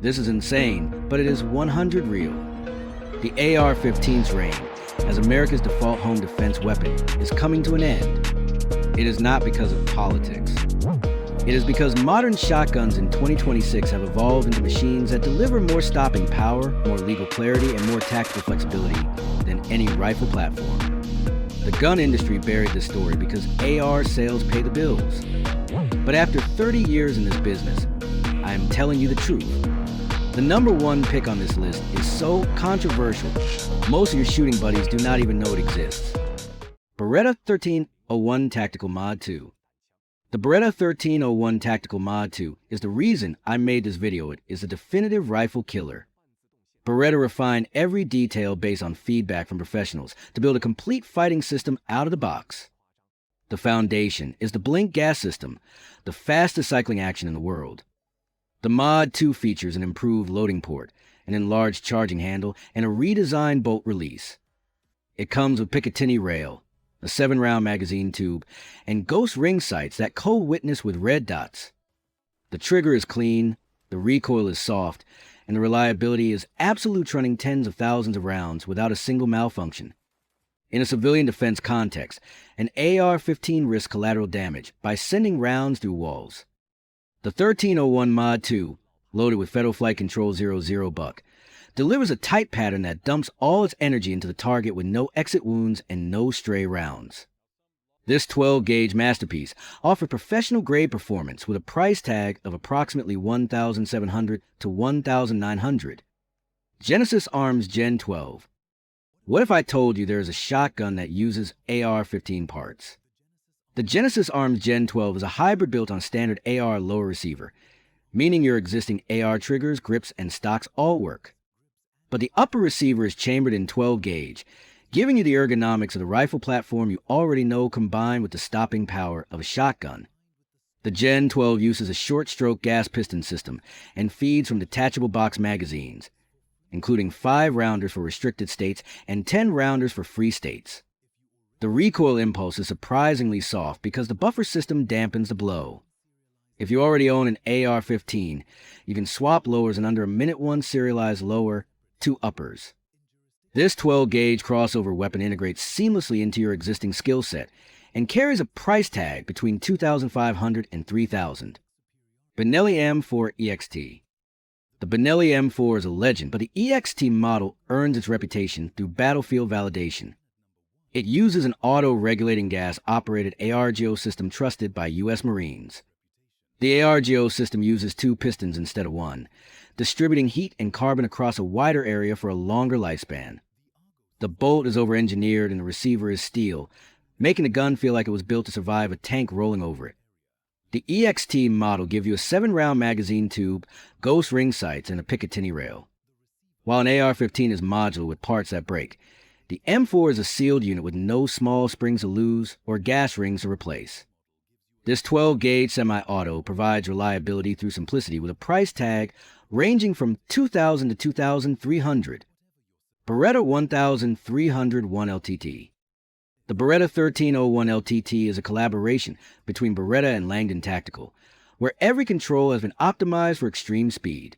This is insane, but it is 100 real. The AR-15's reign as America's default home defense weapon is coming to an end. It is not because of politics. It is because modern shotguns in 2026 have evolved into machines that deliver more stopping power, more legal clarity, and more tactical flexibility than any rifle platform. The gun industry buried this story because AR sales pay the bills. But after 30 years in this business, I am telling you the truth. The number one pick on this list is so controversial, most of your shooting buddies do not even know it exists. Beretta 1301 Tactical Mod 2. The Beretta 1301 Tactical Mod 2 is the reason I made this video. It is a definitive rifle killer. Beretta refined every detail based on feedback from professionals to build a complete fighting system out of the box. The foundation is the blink gas system, the fastest cycling action in the world. The Mod 2 features an improved loading port, an enlarged charging handle, and a redesigned bolt release. It comes with Picatinny rail, a 7-round magazine tube, and ghost ring sights that co-witness with red dots. The trigger is clean, the recoil is soft, and the reliability is absolute, running tens of thousands of rounds without a single malfunction. In a civilian defense context, an AR-15 risks collateral damage by sending rounds through walls. The 1301 Mod 2, loaded with Federal Flight Control 00 buck, delivers a tight pattern that dumps all its energy into the target with no exit wounds and no stray rounds. This 12-gauge masterpiece offers professional-grade performance with a price tag of approximately $1,700 to $1,900. Genesis Arms Gen 12. What if I told you there is a shotgun that uses AR-15 parts? The Genesis Arms Gen 12 is a hybrid built on standard AR lower receiver, meaning your existing AR triggers, grips, and stocks all work. But the upper receiver is chambered in 12-gauge, giving you the ergonomics of the rifle platform you already know combined with the stopping power of a shotgun. The Gen 12 uses a short-stroke gas piston system and feeds from detachable box magazines, including 5-rounders for restricted states and 10-rounders for free states. The recoil impulse is surprisingly soft because the buffer system dampens the blow. If you already own an AR-15, you can swap lowers in under a minute. One serialized lower, 2 uppers. This 12-gauge crossover weapon integrates seamlessly into your existing skill set and carries a price tag between $2,500 and $3,000. Benelli M4 EXT. The Benelli M4 is a legend, but the EXT model earns its reputation through battlefield validation. It uses an auto-regulating gas-operated ARGO system trusted by U.S. Marines. The ARGO system uses 2 pistons instead of 1, distributing heat and carbon across a wider area for a longer lifespan. The bolt is over-engineered and the receiver is steel, making the gun feel like it was built to survive a tank rolling over it. The EXT model gives you a 7-round magazine tube, ghost ring sights, and a Picatinny rail. While an AR-15 is modular with parts that break, the M4 is a sealed unit with no small springs to lose or gas rings to replace. This 12-gauge semi-auto provides reliability through simplicity with a price tag ranging from $2,000 to $2,300. Beretta 1301 LTT. The Beretta 1301 LTT is a collaboration between Beretta and Langdon Tactical, where every control has been optimized for extreme speed.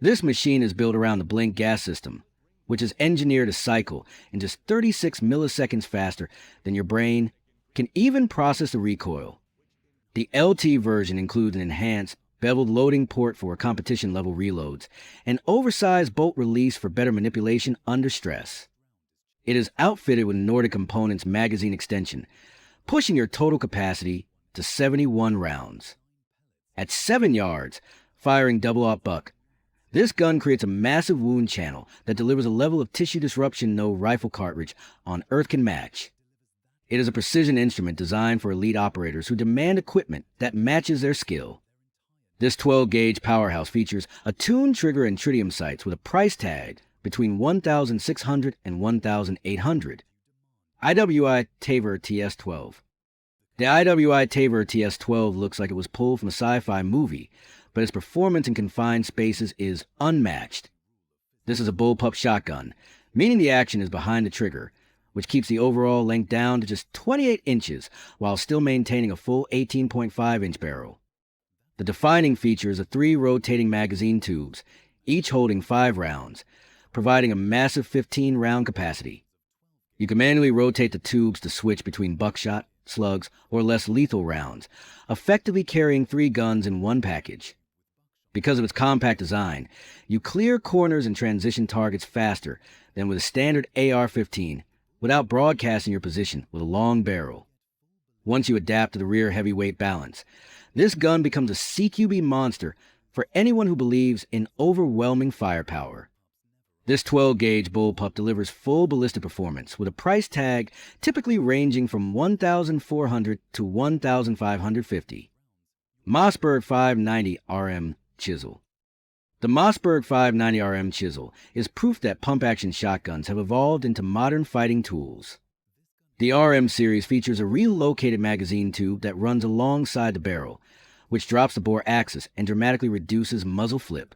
This machine is built around the blink gas system, which is engineered to cycle in just 36 milliseconds faster than your brain can even process the recoil. The LT version includes an enhanced, beveled loading port for competition-level reloads, and oversized bolt release for better manipulation under stress. It is outfitted with Nordic Components magazine extension, pushing your total capacity to 71 rounds. At 7 yards, firing double-aught buck, this gun creates a massive wound channel that delivers a level of tissue disruption no rifle cartridge on Earth can match. It is a precision instrument designed for elite operators who demand equipment that matches their skill. This 12-gauge powerhouse features a tuned trigger and tritium sights with a price tag between $1,600 and $1,800. IWI Taver TS-12. The IWI Taver TS-12 looks like it was pulled from a sci-fi movie, but its performance in confined spaces is unmatched. This is a bullpup shotgun, meaning the action is behind the trigger, which keeps the overall length down to just 28 inches while still maintaining a full 18.5-inch barrel. The defining feature is 3 rotating magazine tubes, each holding 5 rounds, providing a massive 15-round capacity. You can manually rotate the tubes to switch between buckshot, slugs, or less lethal rounds, effectively carrying 3 guns in one package. Because of its compact design, you clear corners and transition targets faster than with a standard AR-15 without broadcasting your position with a long barrel. Once you adapt to the rear heavyweight balance, this gun becomes a CQB monster for anyone who believes in overwhelming firepower. This 12-gauge bullpup delivers full ballistic performance with a price tag typically ranging from $1,400 to $1,550. Mossberg 590 RM Chisel. The Mossberg 590 RM Chisel is proof that pump-action shotguns have evolved into modern fighting tools. The RM series features a relocated magazine tube that runs alongside the barrel, which drops the bore axis and dramatically reduces muzzle flip.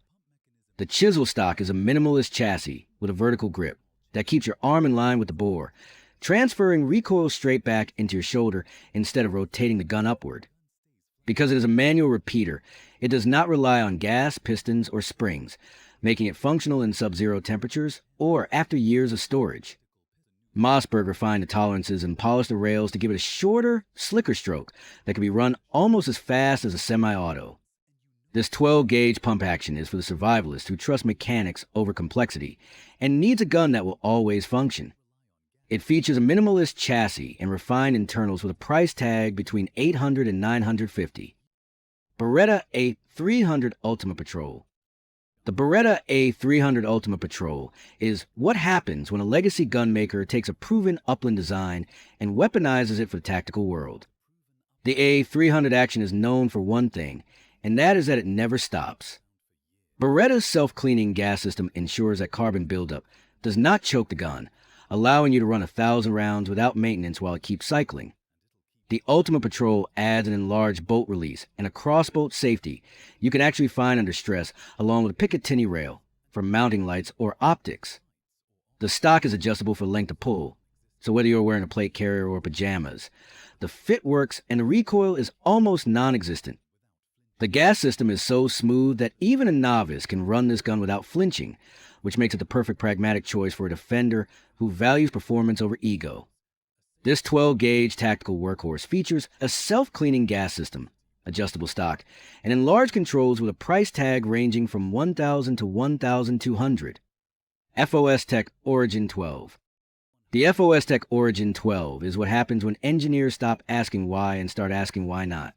The Chisel stock is a minimalist chassis with a vertical grip that keeps your arm in line with the bore, transferring recoil straight back into your shoulder instead of rotating the gun upward. Because it is a manual repeater, it does not rely on gas, pistons, or springs, making it functional in sub-zero temperatures or after years of storage. Mossberg refined the tolerances and polished the rails to give it a shorter, slicker stroke that can be run almost as fast as a semi-auto. This 12-gauge pump action is for the survivalist who trusts mechanics over complexity and needs a gun that will always function. It features a minimalist chassis and refined internals with a price tag between $800 and $950. Beretta A300 Ultimate Patrol. The Beretta A300 Ultimate Patrol is what happens when a legacy gunmaker takes a proven upland design and weaponizes it for the tactical world. The A300 action is known for one thing, and that is that it never stops. Beretta's self-cleaning gas system ensures that carbon buildup does not choke the gun, allowing you to run 1,000 rounds without maintenance while it keeps cycling. The Ultimate Patrol adds an enlarged bolt release and a crossbolt safety you can actually find under stress, along with a Picatinny rail for mounting lights or optics. The stock is adjustable for length of pull, so whether you're wearing a plate carrier or pajamas, the fit works and the recoil is almost non-existent. The gas system is so smooth that even a novice can run this gun without flinching, which makes it the perfect pragmatic choice for a defender who values performance over ego. This 12-gauge tactical workhorse features a self-cleaning gas system, adjustable stock, and enlarged controls with a price tag ranging from $1,000 to $1,200. FOS Tech Origin 12. The FOS Tech Origin 12 is what happens when engineers stop asking why and start asking why not.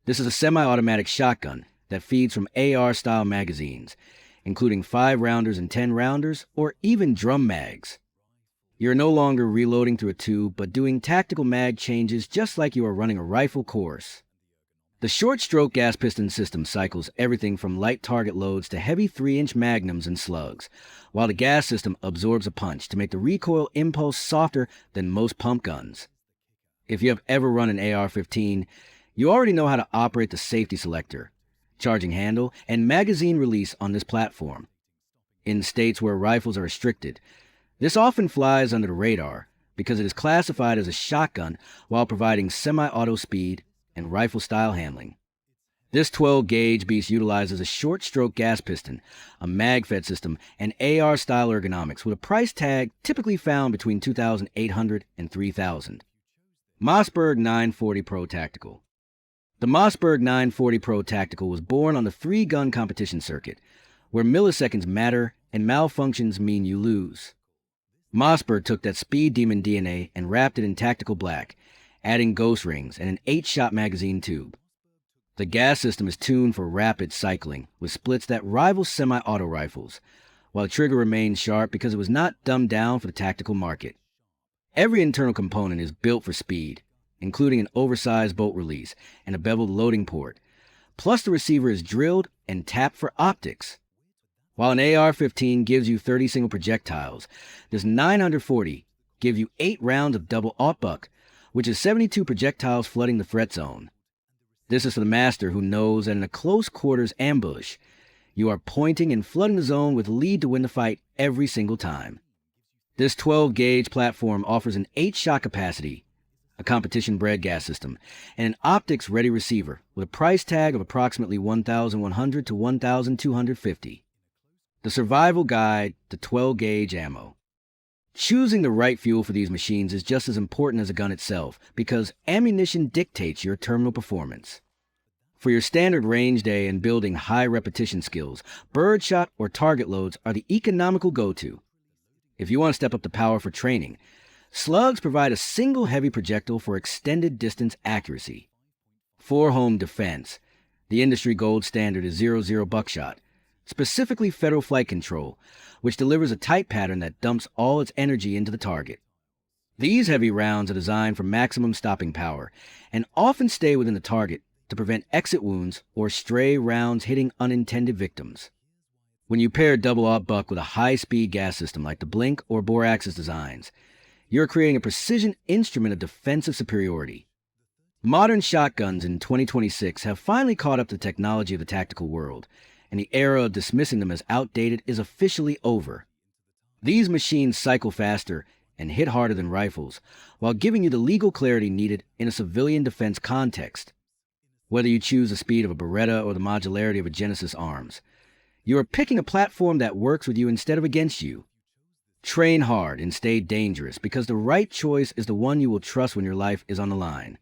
This is a semi-automatic shotgun that feeds from AR-style magazines, including 5-rounders and 10-rounders, or even drum mags. You're no longer reloading through a tube, but doing tactical mag changes just like you are running a rifle course. The short-stroke gas piston system cycles everything from light target loads to heavy 3-inch magnums and slugs, while the gas system absorbs a punch to make the recoil impulse softer than most pump guns. If you have ever run an AR-15, you already know how to operate the safety selector, charging handle, and magazine release on this platform. In states where rifles are restricted, this often flies under the radar because it is classified as a shotgun while providing semi-auto speed and rifle-style handling. This 12-gauge beast utilizes a short-stroke gas piston, a mag-fed system, and AR-style ergonomics with a price tag typically found between $2,800 and $3,000. Mossberg 940 Pro Tactical. The Mossberg 940 Pro Tactical was born on the 3-gun competition circuit, where milliseconds matter and malfunctions mean you lose. Mossberg took that Speed Demon DNA and wrapped it in tactical black, adding ghost rings and an 8-shot magazine tube. The gas system is tuned for rapid cycling with splits that rival semi-auto rifles, while the trigger remains sharp because it was not dumbed down for the tactical market. Every internal component is built for speed, including an oversized bolt release and a beveled loading port, plus the receiver is drilled and tapped for optics. While an AR-15 gives you 30 single projectiles, this 940 gives you 8 rounds of double aught-buck, which is 72 projectiles flooding the threat zone. This is for the master who knows that in a close-quarters ambush, you are pointing and flooding the zone with lead to win the fight every single time. This 12-gauge platform offers an 8-shot capacity, a competition-bred gas system, and an optics-ready receiver with a price tag of approximately $1,100 to $1,250. The survival guide to 12-gauge ammo. Choosing the right fuel for these machines is just as important as a gun itself, because ammunition dictates your terminal performance. For your standard range day and building high repetition skills, birdshot or target loads are the economical go-to. If you want to step up the power for training, slugs provide a single heavy projectile for extended distance accuracy. For home defense, the industry gold standard is 00 buckshot, specifically Federal Flight Control, which delivers a tight pattern that dumps all its energy into the target. These heavy rounds are designed for maximum stopping power and often stay within the target to prevent exit wounds or stray rounds hitting unintended victims. When you pair double-aught buck with a high-speed gas system like the Blink or Borax's designs, you're creating a precision instrument of defensive superiority. Modern shotguns in 2026 have finally caught up to the technology of the tactical world, and the era of dismissing them as outdated is officially over. These machines cycle faster and hit harder than rifles, while giving you the legal clarity needed in a civilian defense context. Whether you choose the speed of a Beretta or the modularity of a Genesis Arms, you are picking a platform that works with you instead of against you. Train hard and stay dangerous, because the right choice is the one you will trust when your life is on the line.